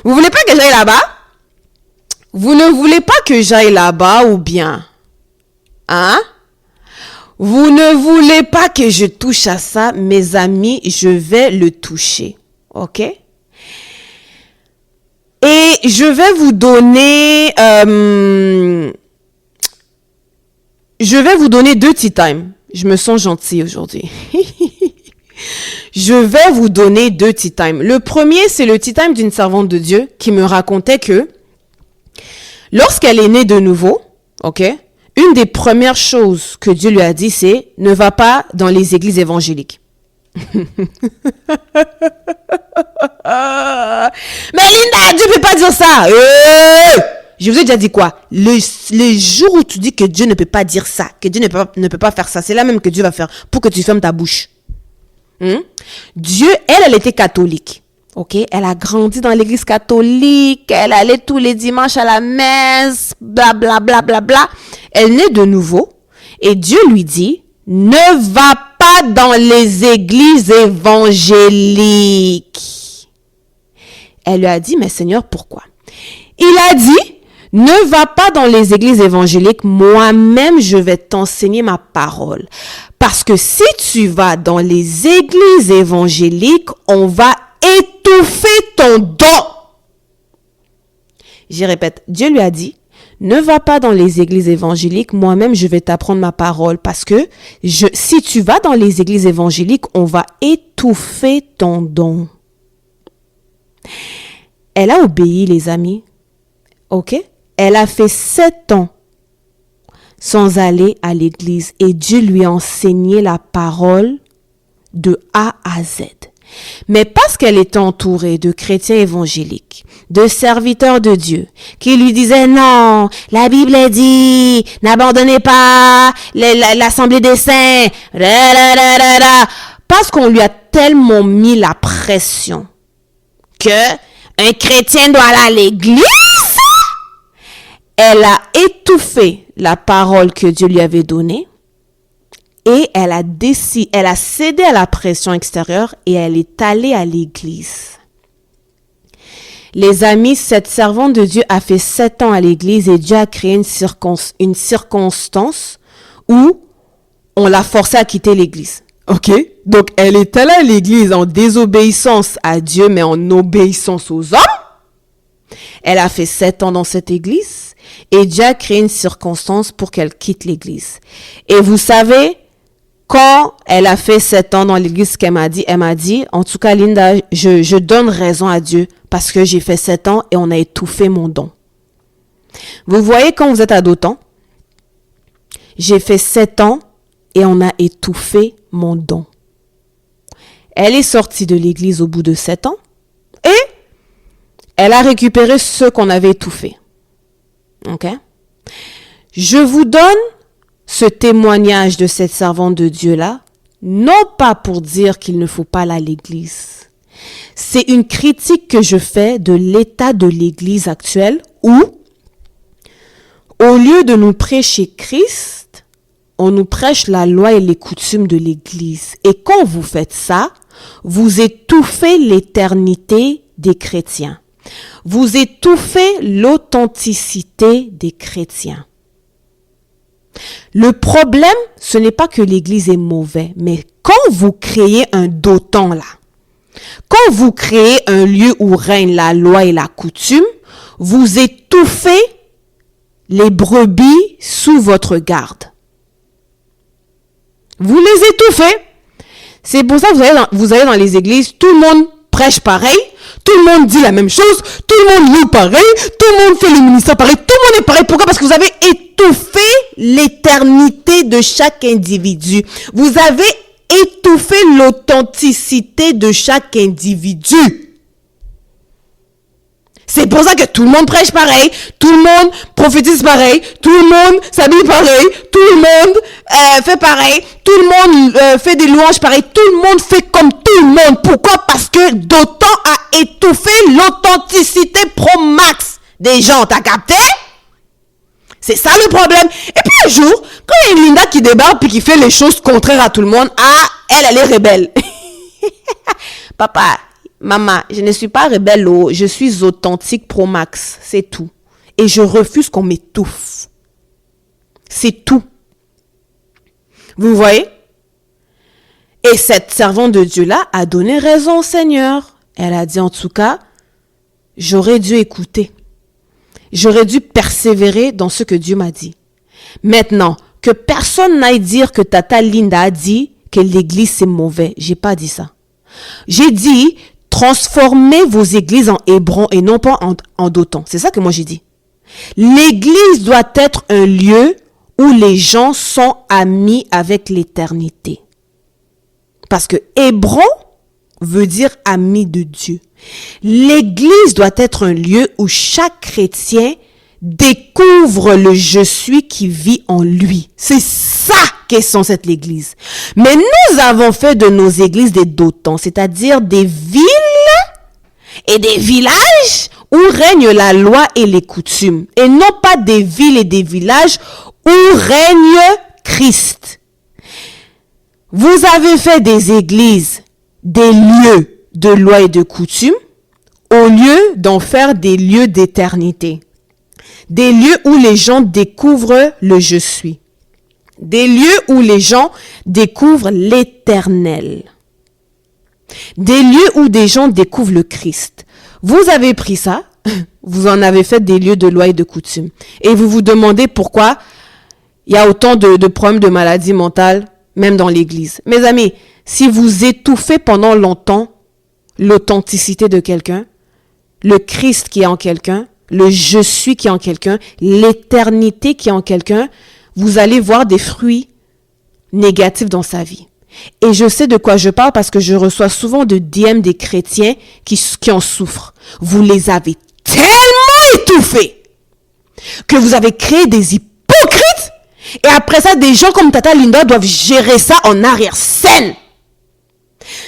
Vous voulez pas que j'aille là-bas? Vous ne voulez pas que j'aille là-bas ou bien? Hein? Vous ne voulez pas que je touche à ça, mes amis, je vais le toucher. OK? Et je vais vous donner 2 tea time. Je me sens gentille aujourd'hui. Je vais vous donner 2 tea time. Le premier, c'est le tea time d'une servante de Dieu qui me racontait que lorsqu'elle est née de nouveau, OK? Une des premières choses que Dieu lui a dit, c'est « Ne va pas dans les églises évangéliques. » Mais Linda, Dieu ne peut pas dire ça. Je vous ai déjà dit quoi? Les jours où tu dis que Dieu ne peut pas dire ça, que Dieu ne peut pas faire ça, c'est là même que Dieu va faire pour que tu fermes ta bouche. Dieu, elle était catholique. Ok, elle a grandi dans l'église catholique, elle allait tous les dimanches à la messe, bla bla bla bla bla. Elle naît de nouveau et Dieu lui dit, ne va pas dans les églises évangéliques. Elle lui a dit, mais Seigneur, pourquoi? Il a dit, ne va pas dans les églises évangéliques, moi-même je vais t'enseigner ma parole. Parce que si tu vas dans les églises évangéliques, on va étouffer ton don. J'y répète, Dieu lui a dit, ne va pas dans les églises évangéliques, moi-même je vais t'apprendre ma parole parce que si tu vas dans les églises évangéliques, on va étouffer ton don. Elle a obéi, les amis. Ok? Elle a fait 7 ans sans aller à l'église et Dieu lui a enseigné la parole de A à Z. Mais parce qu'elle était entourée de chrétiens évangéliques, de serviteurs de Dieu, qui lui disaient non, la Bible dit, n'abandonnez pas l'assemblée des saints, parce qu'on lui a tellement mis la pression que un chrétien doit aller à l'église, elle a étouffé la parole que Dieu lui avait donnée. Et elle a cédé à la pression extérieure et elle est allée à l'église. Les amis, cette servante de Dieu a fait 7 ans à l'église et Dieu a créé une circonstance où on l'a forcée à quitter l'église. Ok? Donc, elle est allée à l'église en désobéissance à Dieu, mais en obéissance aux hommes. Elle a fait 7 ans dans cette église et Dieu a créé une circonstance pour qu'elle quitte l'église. Et vous savez, quand elle a fait 7 ans dans l'église, qu'elle m'a dit, en tout cas, Linda, je donne raison à Dieu parce que j'ai fait 7 ans et on a étouffé mon don. Vous voyez, quand vous êtes adoptant, j'ai fait 7 ans et on a étouffé mon don. Elle est sortie de l'église au bout de 7 ans et elle a récupéré ce qu'on avait étouffé. Ok? Je vous donne ce témoignage de cette servante de Dieu-là, non pas pour dire qu'il ne faut pas aller à l'église. C'est une critique que je fais de l'état de l'église actuelle où, au lieu de nous prêcher Christ, on nous prêche la loi et les coutumes de l'église. Et quand vous faites ça, vous étouffez l'éternité des chrétiens. Vous étouffez l'authenticité des chrétiens. Le problème, ce n'est pas que l'église est mauvaise, mais quand vous créez un dotan là, quand vous créez un lieu où règne la loi et la coutume, vous étouffez les brebis sous votre garde. Vous les étouffez. C'est pour ça que vous allez dans les églises, tout le monde prêche pareil, tout le monde dit la même chose, tout le monde loue pareil, tout le monde fait le ministère pareil, tout le monde est pareil. Pourquoi? Parce que vous avez étouffé l'éternité de chaque individu. Vous avez étouffé l'authenticité de chaque individu. C'est pour ça que tout le monde prêche pareil, tout le monde prophétise pareil, tout le monde s'habille pareil, tout le monde fait pareil, tout le monde fait des louanges pareil, tout le monde fait comme tout le monde. Pourquoi? Parce que Dotan a étouffé l'authenticité pro max des gens. T'as capté? C'est ça le problème. Et puis un jour, quand il y a une Linda qui débarque puis qui fait les choses contraires à tout le monde, elle est rebelle. Papa, maman, je ne suis pas rebelle, je suis authentique pro max, c'est tout. Et je refuse qu'on m'étouffe. C'est tout. Vous voyez? Et cette servante de Dieu-là a donné raison au Seigneur. Elle a dit, en tout cas, j'aurais dû écouter. J'aurais dû persévérer dans ce que Dieu m'a dit. Maintenant, que personne n'aille dire que Tata Linda a dit que l'église c'est mauvais. J'ai pas dit ça. J'ai dit, transformez vos églises en Hébron et non pas en Dotan. C'est ça que moi j'ai dit. L'église doit être un lieu où les gens sont amis avec l'éternité. Parce que Hébron veut dire ami de Dieu. L'église doit être un lieu où chaque chrétien découvre le je suis qui vit en lui. C'est ça qu'est censée être l'église. Mais nous avons fait de nos églises des dotants, c'est-à-dire des villes et des villages où règne la loi et les coutumes. Et non pas des villes et des villages où règne Christ. Vous avez fait des églises, des lieux de loi et de coutumes, au lieu d'en faire des lieux d'éternité. Des lieux où les gens découvrent le je suis. Des lieux où les gens découvrent l'éternel. Des lieux où des gens découvrent le Christ. Vous avez pris ça, vous en avez fait des lieux de loi et de coutume. Et vous vous demandez pourquoi il y a autant de problèmes de maladies mentales, même dans l'église. Mes amis, si vous étouffez pendant longtemps l'authenticité de quelqu'un, le Christ qui est en quelqu'un, le je suis qui est en quelqu'un, l'éternité qui est en quelqu'un, vous allez voir des fruits négatifs dans sa vie. Et je sais de quoi je parle parce que je reçois souvent de DM des chrétiens qui en souffrent. Vous les avez tellement étouffés que vous avez créé des hypocrites et après ça, des gens comme Tata Linda doivent gérer ça en arrière-scène.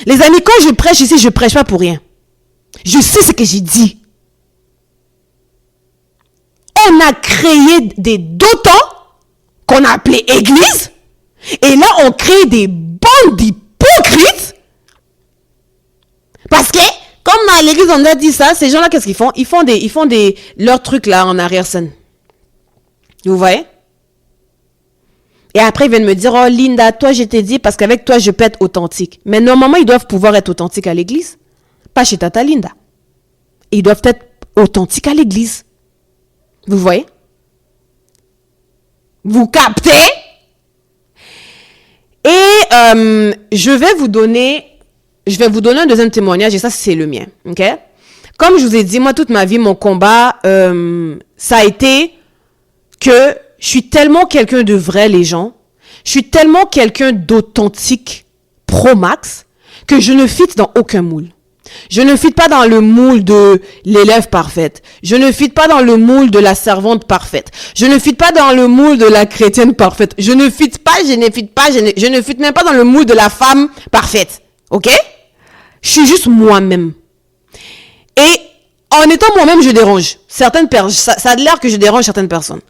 Les amis, quand je prêche ici, je prêche pas pour rien. Je sais ce que j'ai dit. On a créé des dotants qu'on a appelés églises et là, on crée des bandes d'hypocrites parce que comme dans l'église, on a dit ça, ces gens-là, qu'est-ce qu'ils font? Ils font leurs trucs là en arrière-scène. Vous voyez? Et après, ils viennent me dire, oh Linda, toi, je t'ai dit, parce qu'avec toi, je peux être authentique. Mais normalement, ils doivent pouvoir être authentiques à l'église. Pas chez Tata Linda. Et ils doivent être authentiques à l'église. Vous voyez? Vous captez? Et je vais vous donner un deuxième témoignage, et ça, c'est le mien. OK? Comme je vous ai dit, moi, toute ma vie, mon combat, ça a été que je suis tellement quelqu'un de vrai, les gens. Je suis tellement quelqu'un d'authentique, pro max, que je ne fit dans aucun moule. Je ne fit pas dans le moule de l'élève parfaite. Je ne fit pas dans le moule de la servante parfaite. Je ne fit pas dans le moule de la chrétienne parfaite. Je ne fit même pas dans le moule de la femme parfaite. OK? Je suis juste moi-même. Et en étant moi-même, je dérange certaines personnes. Ça a l'air que je dérange certaines personnes.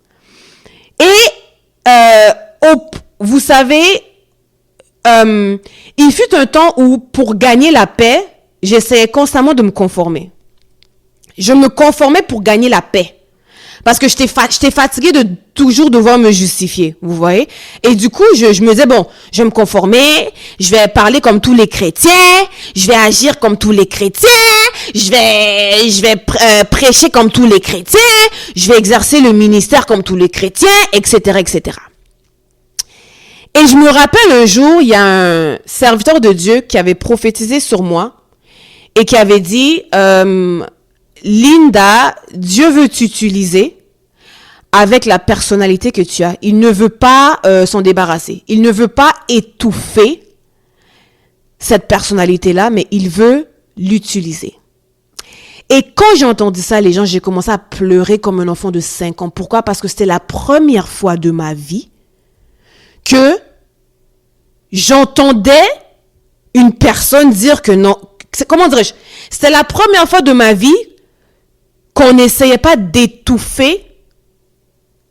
Et vous savez, il fut un temps où, pour gagner la paix, j'essayais constamment de me conformer. Je me conformais pour gagner la paix. Parce que j'étais fatiguée de toujours devoir me justifier, vous voyez. Et du coup, je me disais, bon, je vais me conformer, je vais parler comme tous les chrétiens, je vais agir comme tous les chrétiens, je vais prêcher comme tous les chrétiens, je vais exercer le ministère comme tous les chrétiens, etc., etc. Et je me rappelle un jour, il y a un serviteur de Dieu qui avait prophétisé sur moi et qui avait dit, Linda, Dieu veut t'utiliser avec la personnalité que tu as. Il ne veut pas s'en débarrasser. Il ne veut pas étouffer cette personnalité-là, mais il veut l'utiliser. Et quand j'ai entendu ça, les gens, j'ai commencé à pleurer comme un enfant de 5 ans. Pourquoi? Parce que c'était la première fois de ma vie que j'entendais une personne dire que non. Comment dirais-je? C'était la première fois de ma vie qu'on n'essayait pas d'étouffer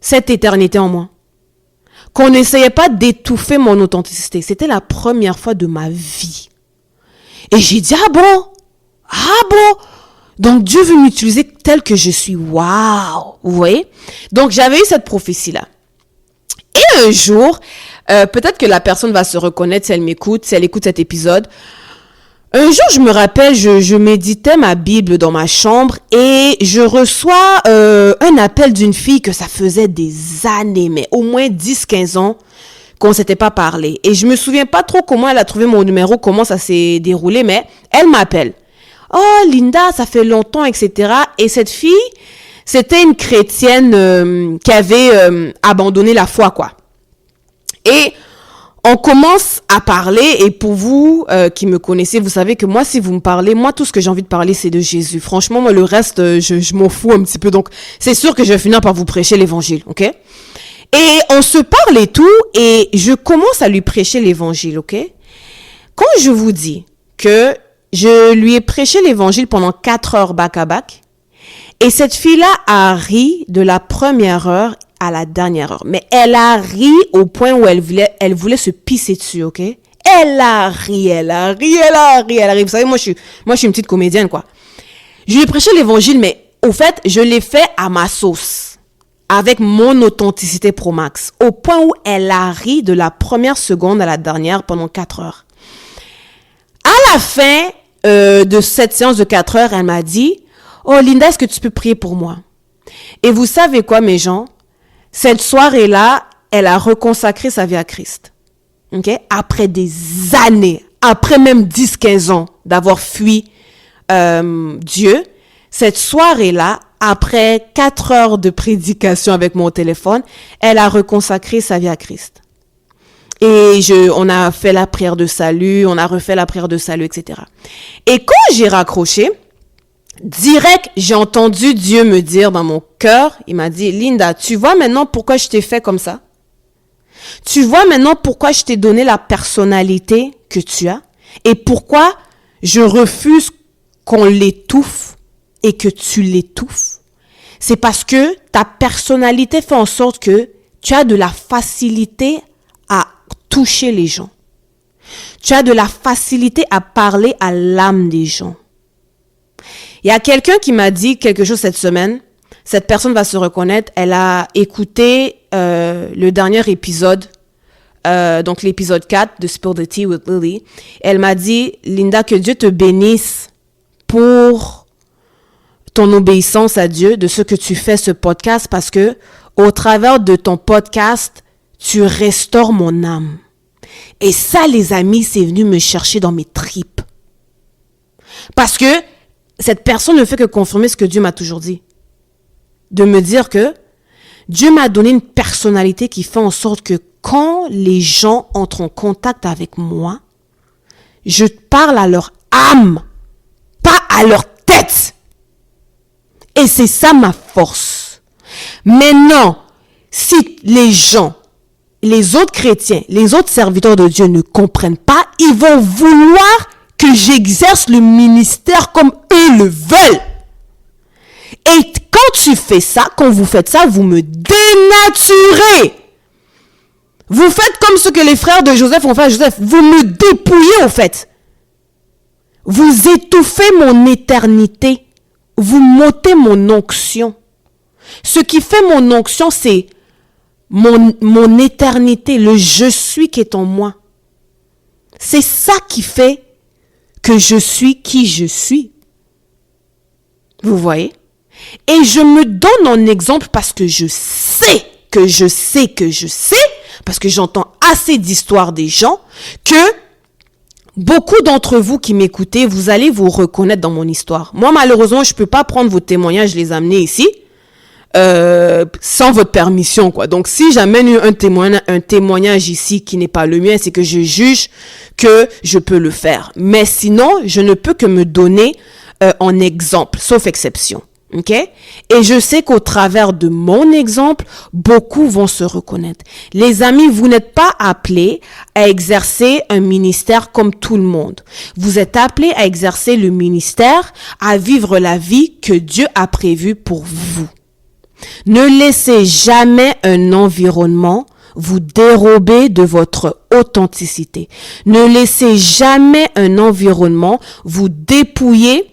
cette éternité en moi. Qu'on n'essayait pas d'étouffer mon authenticité. C'était la première fois de ma vie. Et j'ai dit, ah bon? Ah bon? Donc Dieu veut m'utiliser tel que je suis. Waouh! Vous voyez? Donc j'avais eu cette prophétie-là. Et un jour, peut-être que la personne va se reconnaître si elle m'écoute, si elle écoute cet épisode. Un jour, je me rappelle, je méditais ma Bible dans ma chambre et je reçois un appel d'une fille que ça faisait des années, mais au moins 10-15 ans qu'on s'était pas parlé. Et je me souviens pas trop comment elle a trouvé mon numéro, comment ça s'est déroulé, mais elle m'appelle. Oh, Linda, ça fait longtemps, etc. Et cette fille, c'était une chrétienne qui avait abandonné la foi, quoi. Et on commence à parler, et pour vous qui me connaissez, vous savez que moi, si vous me parlez, moi, tout ce que j'ai envie de parler, c'est de Jésus. Franchement, moi, le reste, je m'en fous un petit peu. Donc, c'est sûr que je vais finir par vous prêcher l'évangile, ok? Et on se parle et tout, et je commence à lui prêcher l'évangile, ok? Quand je vous dis que je lui ai prêché l'évangile pendant 4 heures back à back, et cette fille-là a ri de la première heure à la dernière heure. Mais elle a ri au point où elle voulait se pisser dessus, ok? Elle a ri. Vous savez, moi, je suis une petite comédienne, quoi. Je lui ai prêché l'évangile, mais au fait, je l'ai fait à ma sauce. Avec mon authenticité pro max. Au point où elle a ri de la première seconde à la dernière pendant 4 heures. À la fin de cette séance de 4 heures, elle m'a dit, Oh, Linda, est-ce que tu peux prier pour moi? Et vous savez quoi, mes gens? Cette soirée-là, elle a reconsacré sa vie à Christ. OK? Après des années, après même 10-15 ans d'avoir fui Dieu, cette soirée-là, après 4 heures de prédication avec mon téléphone, elle a reconsacré sa vie à Christ. Et on a fait la prière de salut, on a refait la prière de salut, etc. Et quand j'ai raccroché, direct, j'ai entendu Dieu me dire dans mon cœur, il m'a dit, Linda, tu vois maintenant pourquoi je t'ai fait comme ça? Tu vois maintenant pourquoi je t'ai donné la personnalité que tu as? Et pourquoi je refuse qu'on l'étouffe et que tu l'étouffes? C'est parce que ta personnalité fait en sorte que tu as de la facilité à toucher les gens. Tu as de la facilité à parler à l'âme des gens. Il y a quelqu'un qui m'a dit quelque chose cette semaine. Cette personne va se reconnaître. Elle a écouté le dernier épisode, donc l'épisode 4 de Spill the Tea with Lily. Elle m'a dit, Linda, que Dieu te bénisse pour ton obéissance à Dieu, de ce que tu fais ce podcast, parce que au travers de ton podcast, tu restaures mon âme. Et ça, les amis, c'est venu me chercher dans mes tripes. Parce que cette personne ne fait que confirmer ce que Dieu m'a toujours dit. De me dire que Dieu m'a donné une personnalité qui fait en sorte que quand les gens entrent en contact avec moi, je parle à leur âme, pas à leur tête. Et c'est ça ma force. Maintenant, si les gens, les autres chrétiens, les autres serviteurs de Dieu ne comprennent pas, ils vont vouloir que j'exerce le ministère comme eux le veulent. Et quand tu fais ça, quand vous faites ça, vous me dénaturez. Vous faites comme ce que les frères de Joseph ont fait à Joseph. Vous me dépouillez au fait. Vous étouffez mon éternité. Vous m'ôtez mon onction. Ce qui fait mon onction, c'est mon éternité, le je suis qui est en moi. C'est ça qui fait que je suis qui je suis. Vous voyez? Et je me donne en exemple parce que je sais, parce que j'entends assez d'histoires des gens, que beaucoup d'entre vous qui m'écoutez, vous allez vous reconnaître dans mon histoire. Moi, malheureusement, je peux pas prendre vos témoignages, les amener ici, sans votre permission, quoi. Donc, si j'amène un témoignage ici qui n'est pas le mien, c'est que je juge que je peux le faire. Mais sinon, je ne peux que me donner en exemple, sauf exception. OK? Et je sais qu'au travers de mon exemple, beaucoup vont se reconnaître. Les amis, vous n'êtes pas appelés à exercer un ministère comme tout le monde. Vous êtes appelés à exercer le ministère, à vivre la vie que Dieu a prévue pour vous. Ne laissez jamais un environnement vous dérober de votre authenticité. Ne laissez jamais un environnement vous dépouiller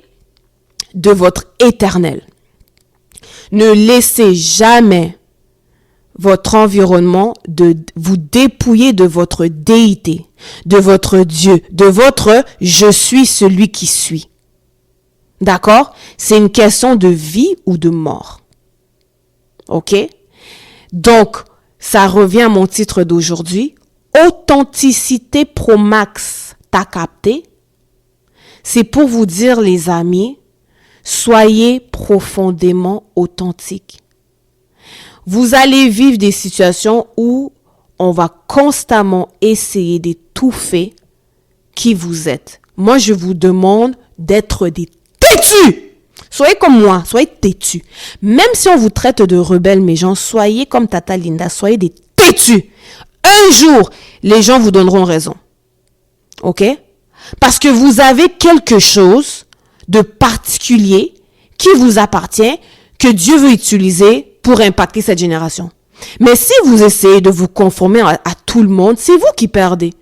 de votre éternel. Ne laissez jamais votre environnement de vous dépouiller de votre déité, de votre Dieu, de votre « je suis celui qui suis ». D'accord? C'est une question de vie ou de mort. OK? Donc, ça revient à mon titre d'aujourd'hui. Authenticité Pro Max, t'as capté? C'est pour vous dire, les amis, soyez profondément authentiques. Vous allez vivre des situations où on va constamment essayer d'étouffer qui vous êtes. Moi, je vous demande d'être des têtus. Soyez comme moi, soyez têtus. Même si on vous traite de rebelles, mes gens, soyez comme Tata Linda, soyez des têtus. Un jour, les gens vous donneront raison. OK? Parce que vous avez quelque chose de particulier qui vous appartient, que Dieu veut utiliser pour impacter cette génération. Mais si vous essayez de vous conformer à tout le monde, c'est vous qui perdez.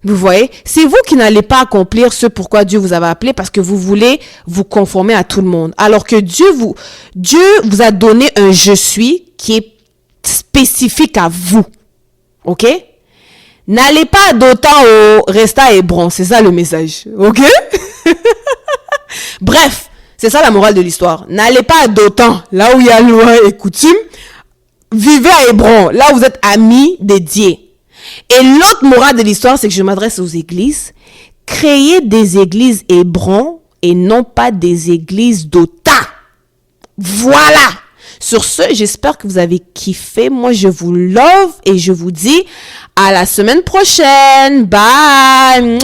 Vous voyez, c'est vous qui n'allez pas accomplir ce pourquoi Dieu vous avait appelé, parce que vous voulez vous conformer à tout le monde. Alors que Dieu vous a donné un je suis qui est spécifique à vous. OK? N'allez pas d'autant au Resta Hébron, c'est ça le message. OK? Bref, C'est ça la morale de l'histoire. N'allez pas à Dothan, là où il y a loi et coutume. Vivez à Hébron, là où vous êtes amis dédiés. Et l'autre morale de l'histoire, c'est que je m'adresse aux églises. Créez des églises Hébron et non pas des églises Dothan. Voilà. Sur ce, j'espère que vous avez kiffé. Moi, je vous love et je vous dis à la semaine prochaine. Bye.